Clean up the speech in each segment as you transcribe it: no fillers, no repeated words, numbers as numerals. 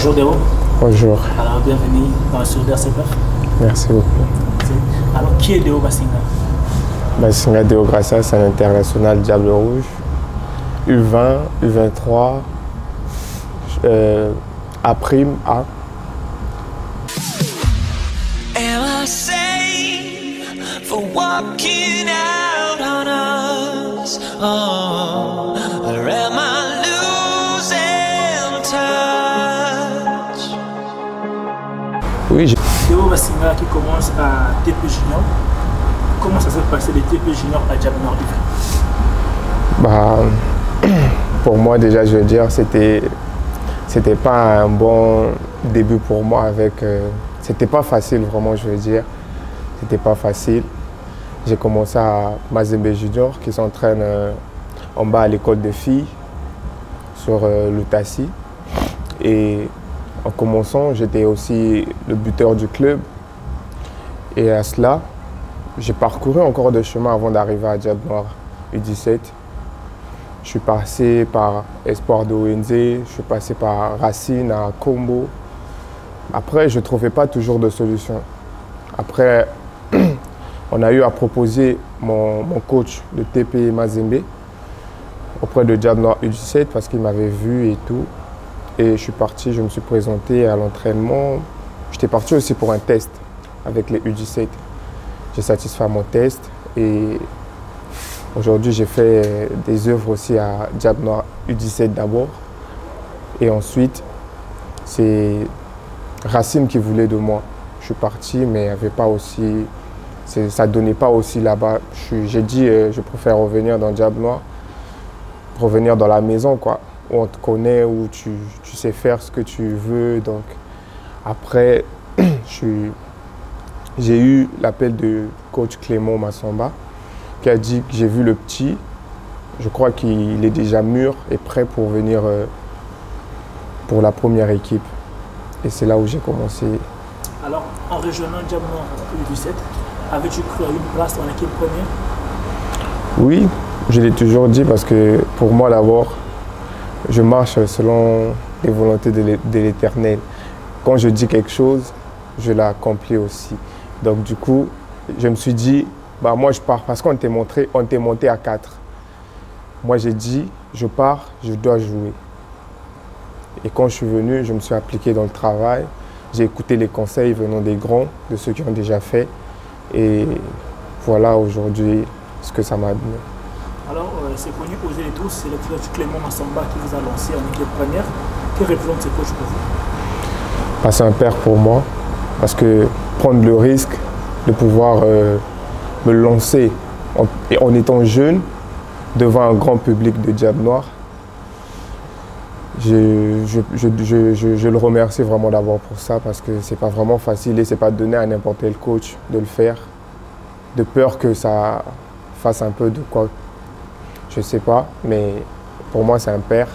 Bonjour Déo. Bonjour. Alors bienvenue dans le studio d'RCPF. Merci beaucoup. Alors qui est Déo Bassinga? Bassinga Déo Gracia, c'est un international Diable Rouge. U20, U23, A', A. Am I safe for walking out on us? Oh, or am I losing touch? Oui, Déo Bassinga qui commence à TP Junior. Comment ça s'est passé de TP Junior à Diable Noir U20? bah, pour moi déjà, je veux dire, c'était pas un bon début pour moi avec... c'était pas facile vraiment, je veux dire. C'était pas facile. J'ai commencé à Mazembe Junior qui s'entraîne en bas à l'école de filles sur l'Outassi. Et en commençant, j'étais aussi le buteur du club. Et à cela, j'ai parcouru encore des chemins avant d'arriver à Diable Noir U17. Je suis passé par Espoir de ONZ, je suis passé par Racine à Combo. Après, je ne trouvais pas toujours de solution. Après, on a eu à proposer mon coach de TP Mazembe auprès de Diable Noir U17 parce qu'il m'avait vu et tout. Et je suis parti, je me suis présenté à l'entraînement. J'étais parti aussi pour un test avec les U17. J'ai satisfait mon test et aujourd'hui j'ai fait des œuvres aussi à Diable Noir U17 d'abord. Et ensuite, c'est Racine qui voulait de moi. Je suis parti, mais il n'y avait pas aussi, ça ne donnait pas aussi là-bas. J'ai dit, je préfère revenir dans Diable Noir, revenir dans la maison, quoi, où on te connaît, où tu sais faire ce que tu veux. Donc, après, j'ai eu l'appel de coach Clément Massamba, qui a dit que j'ai vu le petit. Je crois qu'il est déjà mûr et prêt pour venir pour la première équipe. Et c'est là où j'ai commencé. Alors, en rejoignant Diable Noir U17, avais-tu cru à une place en équipe première? Oui, je l'ai toujours dit parce que pour moi d'abord, je marche selon les volontés de l'Éternel. Quand je dis quelque chose, je l'accomplis aussi. Donc du coup, je me suis dit, bah moi je pars parce qu'on t'est monté à 4. Moi j'ai dit, je pars, je dois jouer. Et quand je suis venu, je me suis appliqué dans le travail. J'ai écouté les conseils venant des grands, de ceux qui ont déjà fait. Et voilà aujourd'hui ce que ça m'a donné. Alors, c'est connu aux tous, c'est le coach Clément Massamba qui vous a lancé en équipe première. Que représente ce coach pour vous? C'est un père pour moi, parce que prendre le risque de pouvoir me lancer en étant jeune devant un grand public de Diable Noir, je le remercie vraiment d'abord pour ça parce que c'est pas vraiment facile et c'est pas donné à n'importe quel coach de le faire. De peur que ça fasse un peu de quoi, je sais pas, mais pour moi c'est un père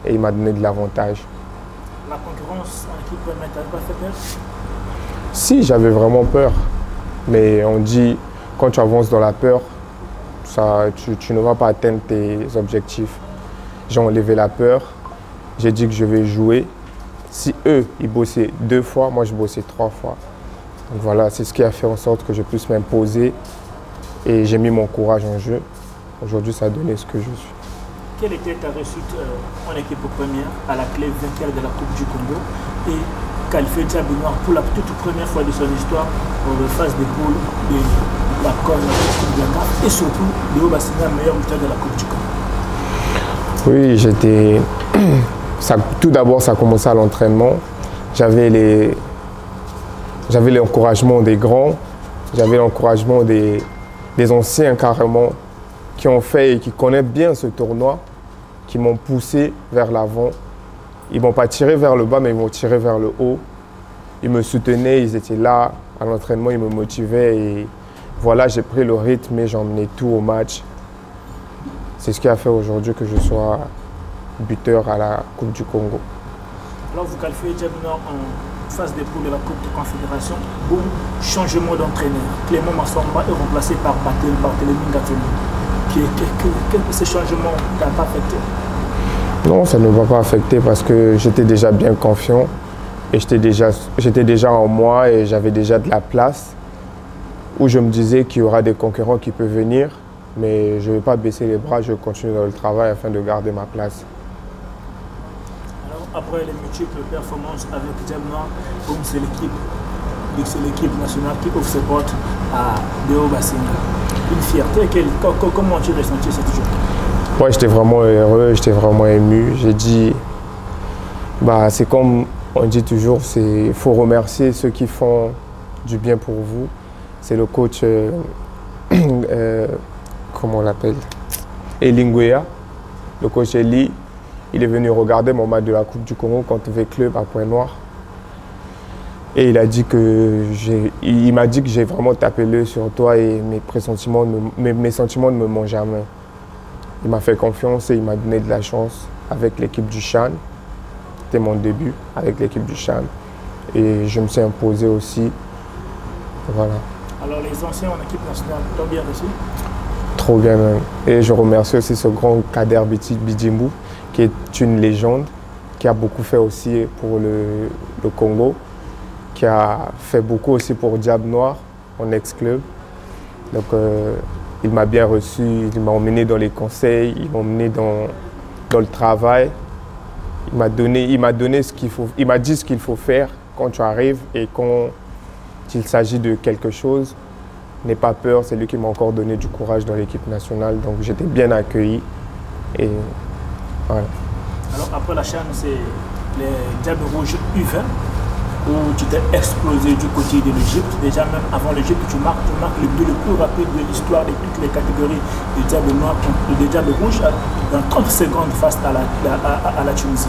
et il m'a donné de l'avantage. La concurrence en équipe première, t'avais pas fait peur? Si, j'avais vraiment peur, mais on dit quand tu avances dans la peur, tu ne vas pas atteindre tes objectifs. J'ai enlevé la peur. J'ai dit que je vais jouer. Si eux, ils bossaient 2 fois, moi je bossais 3 fois. Donc voilà, c'est ce qui a fait en sorte que je puisse m'imposer et j'ai mis mon courage en jeu. Aujourd'hui, ça a donné ce que je suis. Quelle était ta réussite en équipe première à la clé vainqueur de la Coupe du Congo et qualifié Diable Noir pour la toute première fois de son histoire en phase de poule de la Coupe de la CAF et surtout Déo Bassinga, meilleur buteur de la Coupe du Congo? Oui, j'étais... Tout d'abord, ça a commencé à l'entraînement. J'avais l'encouragement des grands, j'avais l'encouragement des anciens carrément, qui ont fait et qui connaissent bien ce tournoi, qui m'ont poussé vers l'avant. Ils ne m'ont pas tiré vers le bas, mais ils m'ont tiré vers le haut. Ils me soutenaient, ils étaient là à l'entraînement, ils me motivaient. Et voilà, j'ai pris le rythme et j'emmenais tout au match. C'est ce qui a fait aujourd'hui que je sois buteur à la Coupe du Congo. Alors vous qualifiez Diable Noir en phase de poule de la Coupe de Confédération. Boum, changement d'entraîneur. Clément Massamba est remplacé par Barthélémy Ngatoué. Ce changement n'a pas affecté? Non, ça ne va pas affecter parce que j'étais déjà bien confiant. Et j'étais déjà en moi et j'avais déjà de la place où je me disais qu'il y aura des concurrents qui peuvent venir, mais je ne vais pas baisser les bras, je vais continuer dans le travail afin de garder ma place. Alors, après les multiples performances avec Diable Noir, c'est l'équipe nationale qui ouvre ses portes à Deo Bassinga. Une fierté, comment tu ressenti cette journée? Ouais, j'étais vraiment heureux, j'étais vraiment ému. J'ai dit, bah, c'est comme on dit toujours, il faut remercier ceux qui font du bien pour vous. C'est le coach, comment on l'appelle, Elingwea, le coach Eli. Il est venu regarder mon match de la Coupe du Congo contre V-Club à Pointe-Noire. Et il m'a dit que j'ai vraiment tapé l'œil sur toi et mes sentiments ne me mentent jamais. Il m'a fait confiance et il m'a donné de la chance avec l'équipe du Chan. C'était mon début avec l'équipe du Chan. Et je me suis imposé aussi. Voilà. Alors les anciens en équipe nationale t'ont bien reçu? Trop bien même. Et je remercie aussi ce grand Kader Bidjimbu, qui est une légende, qui a beaucoup fait aussi pour le Congo, qui a fait beaucoup aussi pour Diable Noir, mon ex-club. Donc il m'a bien reçu, il m'a emmené dans les conseils, il m'a emmené dans le travail. Il m'a donné ce qu'il faut, il m'a dit ce qu'il faut faire quand tu arrives et quand il s'agit de quelque chose. N'aie pas peur, c'est lui qui m'a encore donné du courage dans l'équipe nationale. Donc j'étais bien accueilli. Et voilà. Alors après la chaîne, c'est les Diables Rouges U20 où tu t'es explosé du côté de l'Égypte. Déjà même avant l'Égypte, tu marques le but le plus rapide de l'histoire de toutes les catégories de Diables Noirs contre les Diables Rouges dans 30 secondes face à la Tunisie.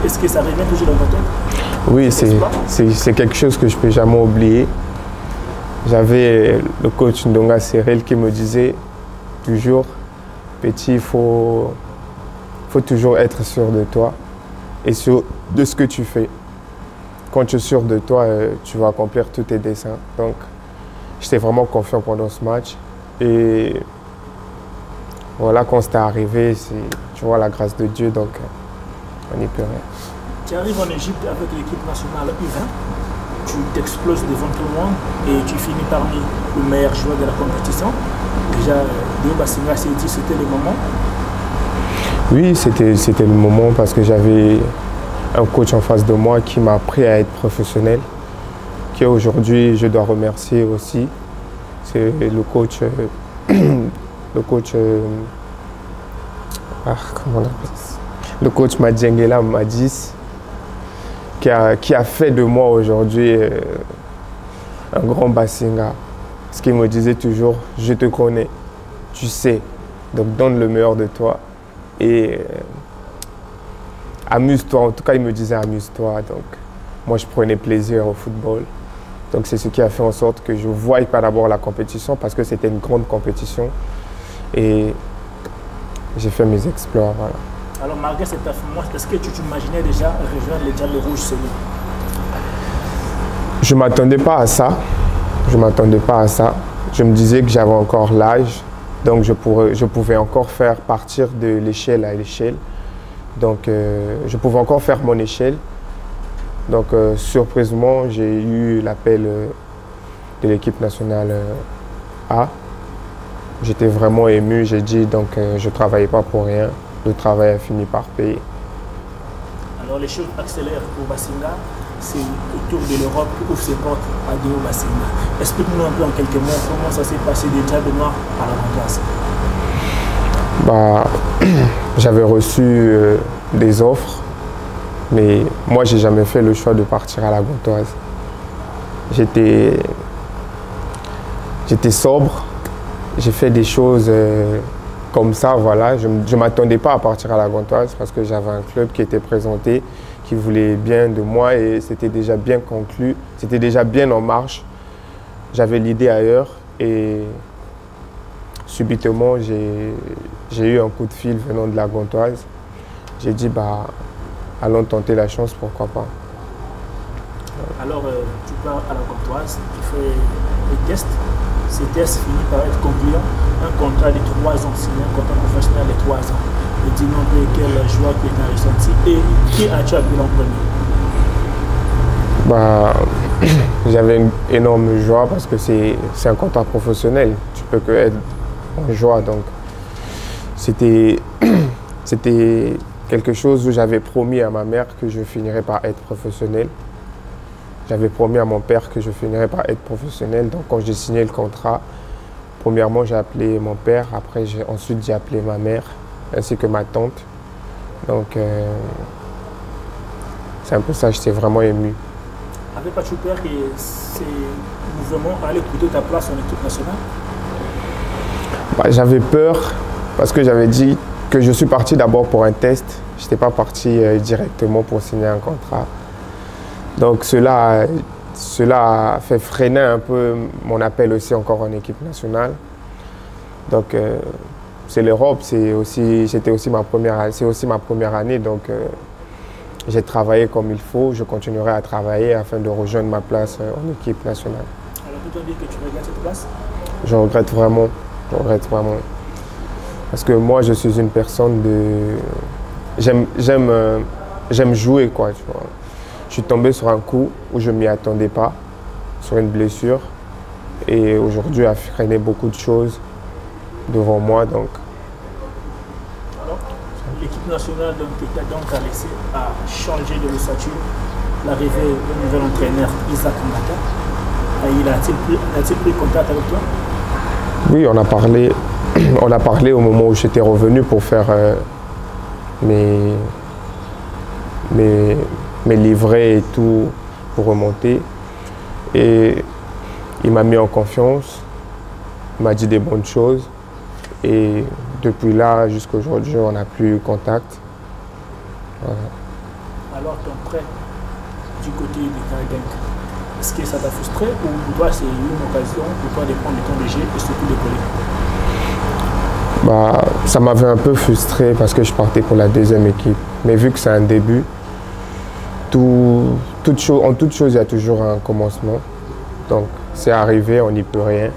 Est-ce que ça revient toujours dans ta tête? Oui, c'est quelque chose que je ne peux jamais oublier. J'avais le coach Ndonga Cyril qui me disait toujours, petit, il faut toujours être sûr de toi et sûr de ce que tu fais. Quand tu es sûr de toi, tu vas accomplir tous tes desseins. Donc, j'étais vraiment confiant pendant ce match. Et voilà, quand c'était arrivé, tu vois la grâce de Dieu, donc on n'y peut rien. Tu arrives en Égypte avec l'équipe nationale U20. Tu t'exploses devant tout le monde et tu finis parmi le meilleur joueur de la compétition. Déjà, Deo Bassinga s'est dit que c'était le moment. Oui, c'était le moment parce que j'avais un coach en face de moi qui m'a appris à être professionnel, qui aujourd'hui je dois remercier aussi. C'est le coach, comment on appelle ça? Le coach Madjengela Madis, qui a fait de moi aujourd'hui un grand Bassinga. Ce qu'il me disait toujours, je te connais, tu sais, donc donne le meilleur de toi et amuse-toi. En tout cas, il me disait amuse-toi. Donc, moi, je prenais plaisir au football. Donc, c'est ce qui a fait en sorte que je ne voyais pas d'abord la compétition parce que c'était une grande compétition et j'ai fait mes exploits. Voilà. Alors, malgré cette performance, est-ce que tu t'imaginais déjà rejoindre les Diables Rouges seuls? Je ne m'attendais pas à ça. Je ne m'attendais pas à ça. Je me disais que j'avais encore l'âge, donc je pouvais encore faire partir de l'échelle à l'échelle. Donc, je pouvais encore faire mon échelle. Donc, surprisement, j'ai eu l'appel de l'équipe nationale A. J'étais vraiment ému. J'ai dit, donc, je ne travaillais pas pour rien. Le travail a fini par payer. Alors, les choses accélèrent pour Bassinga. C'est autour de l'Europe qui ouvre ses portes à Deo Bassinga. Explique-nous un peu en quelques mots comment ça s'est passé des Diables Noirs à la Gantoise. J'avais reçu des offres, mais moi, j'ai jamais fait le choix de partir à la Gantoise. J'étais sobre, j'ai fait des choses comme ça, voilà. Je ne m'attendais pas à partir à la Gantoise parce que j'avais un club qui était présenté, qui voulait bien de moi et c'était déjà bien conclu, c'était déjà bien en marche. J'avais l'idée ailleurs et subitement, j'ai eu un coup de fil venant de la Gantoise. J'ai dit, allons tenter la chance, pourquoi pas. Alors, tu pars à la Gantoise, tu fais des tests. Ces tests finissent par être concluants. Un contrat de 3 ans, c'est un contrat professionnel de 3 ans. Et dis-nous quel joueur que tu as ressenti et qui as-tu appelé en premier? Bah, j'avais une énorme joie parce que c'est un contrat professionnel. Tu peux que être en joie. Donc, c'était quelque chose où j'avais promis à ma mère que je finirais par être professionnel. J'avais promis à mon père que je finirais par être professionnel. Donc, quand j'ai signé le contrat, premièrement, j'ai appelé mon père. Après, ensuite, j'ai appelé ma mère ainsi que ma tante. Donc, c'est un peu ça, j'étais vraiment ému. Avec tu peur que ces mouvements allaient coûter ta place en équipe nationale? Bah, j'avais peur parce que j'avais dit que je suis parti d'abord pour un test. Je n'étais pas parti directement pour signer un contrat. Donc cela a fait freiner un peu mon appel aussi encore en équipe nationale. Donc c'est l'Europe, c'est aussi ma première année. Donc j'ai travaillé comme il faut, je continuerai à travailler afin de rejoindre ma place en équipe nationale. Alors peut-on dire que tu regrettes cette place? Je regrette vraiment, Parce que moi je suis une personne de... J'aime jouer quoi, tu vois. Je suis tombé sur un coup où je ne m'y attendais pas, sur une blessure. Et aujourd'hui a freiné beaucoup de choses devant moi. Donc. Alors, l'équipe nationale a laissé à changer de statut l'arrivée du nouvel entraîneur Isaac Mbaka. A-t-il pris contact avec toi? Oui, on a parlé au moment où j'étais revenu pour faire mes livrets et tout pour remonter. Et il m'a mis en confiance, il m'a dit des bonnes choses. Et depuis là, jusqu'à aujourd'hui, on n'a plus eu contact. Voilà. Alors ton prêt du côté de Cardenk, est-ce que ça t'a frustré ou pour toi c'est une occasion pour toi de prendre le temps de jeu et surtout de coller? Bah, ça m'avait un peu frustré parce que je partais pour la deuxième équipe. Mais vu que c'est un début, en toute chose, il y a toujours un commencement. Donc, c'est arrivé, on n'y peut rien.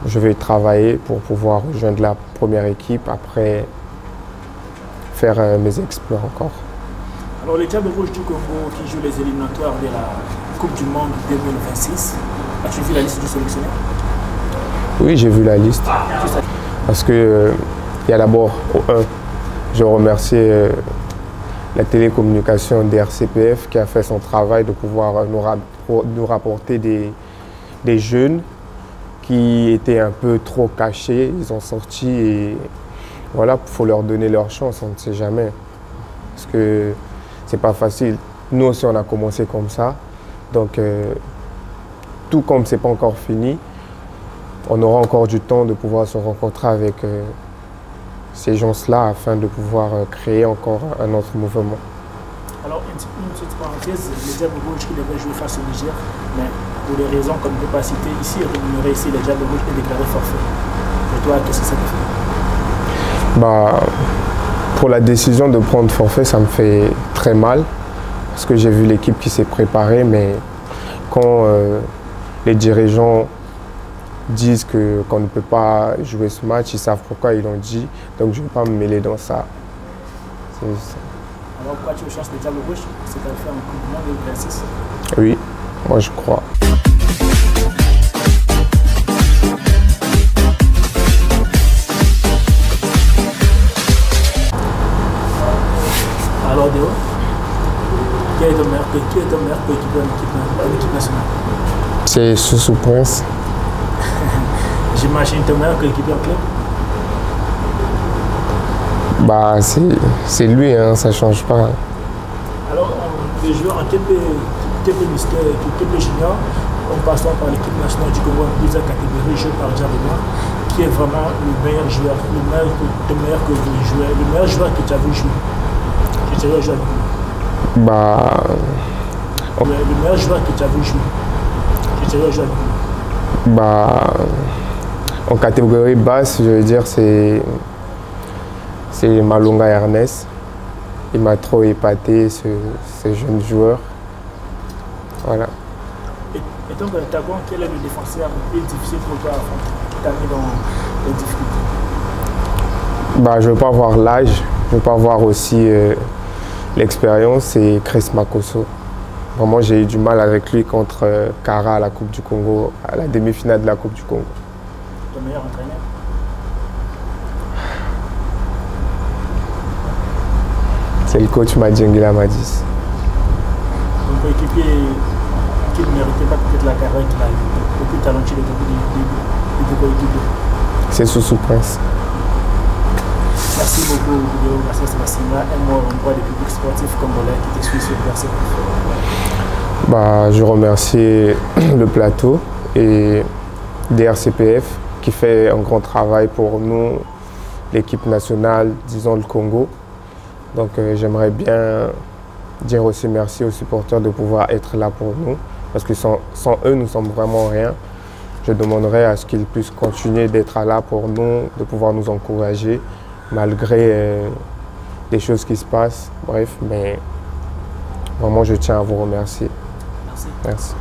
Je vais travailler pour pouvoir rejoindre la première équipe, après faire mes exploits encore. Alors, les Diables Rouges du Congo qui jouent les éliminatoires de la Coupe du Monde 2026, as-tu vu la liste du sélectionneur? Oui, j'ai vu la liste. Parce que il y a d'abord, je remercie la télécommunication DRCPF qui a fait son travail de pouvoir nous rapporter des jeunes qui étaient un peu trop cachés. Ils ont sorti et voilà, il faut leur donner leur chance, on ne sait jamais. Parce que c'est pas facile. Nous aussi, on a commencé comme ça. Donc, tout comme c'est pas encore fini, on aura encore du temps de pouvoir se rencontrer avec ces gens-là afin de pouvoir créer encore un autre mouvement. Alors, une petite parenthèse, les Diables Rouges qui devaient jouer face au Niger, mais pour des raisons qu'on ne peut pas citer ici, rémunérer ici les Diables Rouges et déclarer forfait. Et toi, qu'est-ce que ça te fait? Bah, pour la décision de prendre forfait, ça me fait très mal parce que j'ai vu l'équipe qui s'est préparée, mais quand les dirigeants disent qu'on ne peut pas jouer ce match, ils savent pourquoi ils l'ont dit, donc je ne vais pas me mêler dans ça. Alors pourquoi tu recherches les Diables Rouges? C'est qu'elle fait un coup de monde de 26. Oui, moi je crois. Alors Déo, qui est ton meilleur coéquipier en équipe nationale? C'est Soussou Prince. J'imagine ton meilleur coéquipier en club? Bah, c'est lui, hein, ça ne change pas. Alors, les joueurs en TP junior, en passant par l'équipe nationale du Congo en plusieurs catégories, joué par Diable Noir, qui est vraiment le meilleur joueur, le meilleur joueur que tu as vu jouer? Que tu as vu jouer avec lui? Bah... Le meilleur joueur que tu as vu jouer? Que tu as vu jouer avec lui? Bah... En catégorie basse, je veux dire, c'est Malunga Ernest. Il m'a trop épaté, ce jeune joueur. Voilà. Et donc, Tagon, quel est le défenseur le plus difficile pour toi à affronter, qui t'a mis dans les difficultés? Bah, je ne veux pas voir l'âge, je ne veux pas voir aussi l'expérience, c'est Chris Makosso. Vraiment, j'ai eu du mal avec lui contre Kara à la Coupe du Congo, à la demi-finale de la Coupe du Congo. Ton meilleur entraîneur? C'est le coach Madjengila Madis. Un coéquipier qui ne méritait pas peut-être la carrière qu'il a eu, le plus talentueux de tes coéquipiers. C'est Soussou Prince. Merci beaucoup, Garcia Sebasinga, un mot en droit des publics sportifs congolais qui te suit sur RCPF. Je remercie le plateau et DRCPF qui fait un grand travail pour nous, l'équipe nationale, disons le Congo. Donc j'aimerais bien dire aussi merci aux supporters de pouvoir être là pour nous, parce que sans eux, nous ne sommes vraiment rien. Je demanderais à ce qu'ils puissent continuer d'être là pour nous, de pouvoir nous encourager, malgré les choses qui se passent. Bref, mais vraiment, je tiens à vous remercier. Merci. Merci.